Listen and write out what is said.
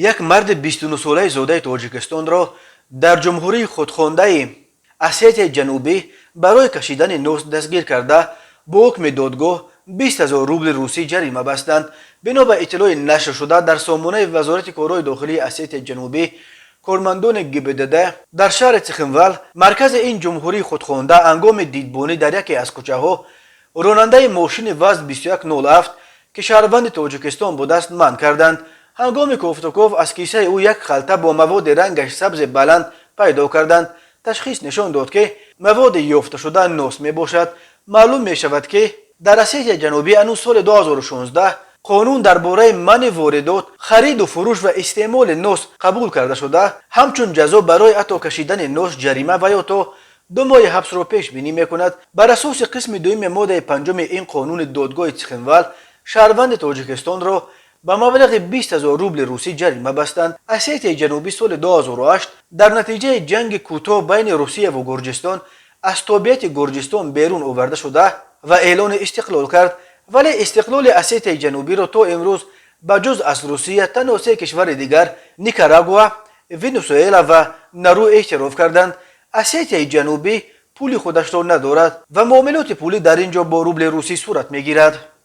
یک مرد 29 ساله زاده تاجیکستان را در جمهوری خودخوانده اسیت جنوبی برای کشیدن نفت دستگیر کرده با حکم دادگاه 20,000 روبل روسی جریمه بستند. بنا به اطلاع نشر شده در سامانه وزارت کارهای داخلی اسیت جنوبی، کارمندان گبدده در شهر تخمول مرکز این جمهوری خودخوانده هنگام دیدبانی در یکی از کوچه ها راننده ماشین وزن 2107 که شهروند تاجیکستان بوده است منع کردند. هنگام کوفتوکوف از کیسه او یک خلطه با مواد رنگش سبز بلند پیدا کردند. تشخیص نشان داد که مواد یافته شده نوس می باشد. معلوم می شود که در اسیت جنوبی هنوز سال 2016 قانون درباره منع واردات، خرید و فروش و استعمال نوس قبول کرده شده. همچون جزا برای حتی کشیدن نوس جریمه و یا تا 2 ماه حبس را پیش بینی می کند. بر اساس قسم دوم ماده 5 این قانون، دادگاه تخمول شهروند تاجیکستان را به مبلغ 20,000 روبل روسی جریمه بستند. اسیت جنوبی سال 2008 در نتیجه جنگ کوتاه بین روسیه و گرجستان از تابعیت گرجستان بیرون آورده شده و اعلان استقلال کرد، ولی استقلال اسیت جنوبی را تا امروز به جز از روسیه تنها 3 کشور دیگر نیکاراگوآ، ونزوئلا و نرو اعتراف کردند. اسیت جنوبی پول خودش را ندارد و معاملات پولی در اینجا با روبل روسی صورت میگیرد.